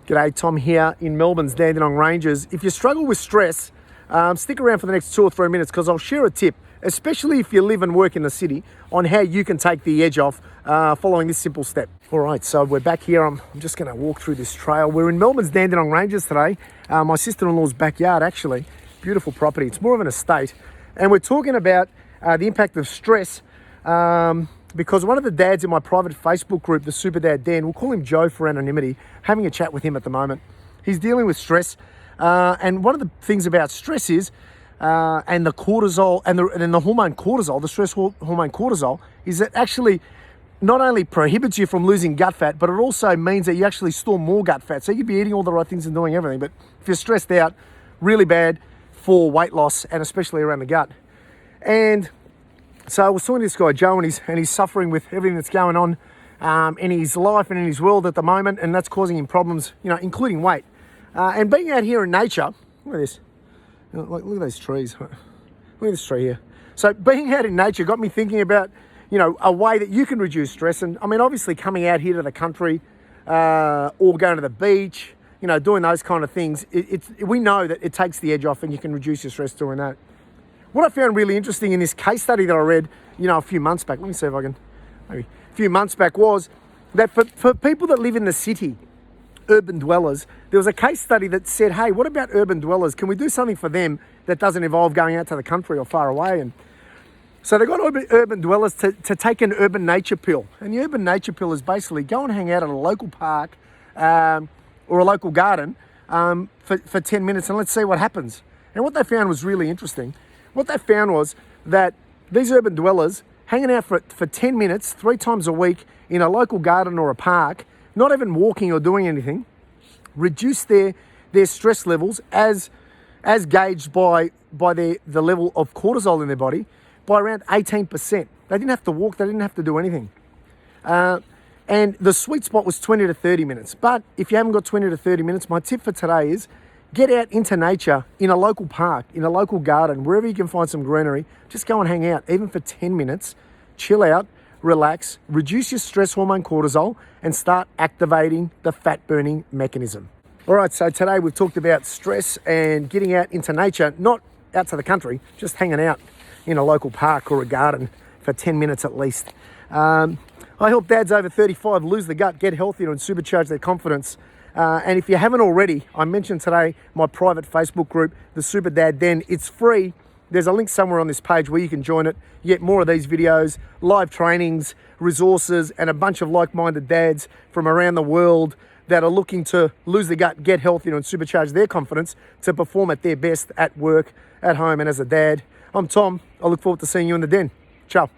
G'day, Tom here in Melbourne's Dandenong Ranges. If you struggle with stress, stick around for the next 2 or 3 minutes because I'll share a tip, especially if you live and work in the city, on how you can take the edge off following this simple step. All right, so we're back here. I'm just going to walk through this trail. We're in Melbourne's Dandenong Ranges today. My sister-in-law's backyard, actually. Beautiful property. It's more of an estate. And we're talking about the impact of stress because one of the dads in my private Facebook group, the SuperDad Den, we'll call him Joe for anonymity, having a chat with him at the moment. He's dealing with stress. And one of the things about stress is, and the cortisol, and the hormone cortisol, the stress hormone cortisol, is that actually not only prohibits you from losing gut fat, but it also means that you actually store more gut fat. So you could be eating all the right things and doing everything, but if you're stressed out, really bad for weight loss and especially around the gut. And so I was talking to this guy, Joe, and he's suffering with everything that's going on in his life and in his world at the moment, and that's causing him problems, including weight. And being out here in nature, look at this. Look at those trees. Look at this tree here. So being out in nature got me thinking about, a way that you can reduce stress. And I mean, obviously coming out here to the country or going to the beach, doing those kind of things, we know that it takes the edge off and you can reduce your stress doing that. What I found really interesting in this case study that I read, a few months back, let me see if I can, maybe a few months back, was that for people that live in the city, urban dwellers, there was a case study that said, hey, what about urban dwellers? Can we do something for them that doesn't involve going out to the country or far away? And so they got urban dwellers to take an urban nature pill. And the urban nature pill is basically go and hang out at a local park or a local garden for 10 minutes and let's see what happens. And what they found was really interesting. What they found was that these urban dwellers hanging out for 10 minutes, 3 times a week in a local garden or a park, not even walking or doing anything, reduced their stress levels as gauged by the level of cortisol in their body by around 18%. They didn't have to walk, they didn't have to do anything. And the sweet spot was 20 to 30 minutes. But if you haven't got 20 to 30 minutes, my tip for today is get out into nature in a local park, in a local garden, wherever you can find some greenery. Just go and hang out, even for 10 minutes. Chill out, relax, reduce your stress hormone cortisol, and start activating the fat-burning mechanism. All right, so today we've talked about stress and getting out into nature, not out to the country, just hanging out in a local park or a garden for 10 minutes at least. I help dads over 35 lose the gut, get healthier, and supercharge their confidence. And if you haven't already, I mentioned today my private Facebook group, the SuperDad Den. It's free. There's a link somewhere on this page where you can join it. You get more of these videos, live trainings, resources, and a bunch of like-minded dads from around the world that are looking to lose the gut, get healthier, and supercharge their confidence to perform at their best at work, at home, and as a dad. I'm Tom. I look forward to seeing you in the den. Ciao.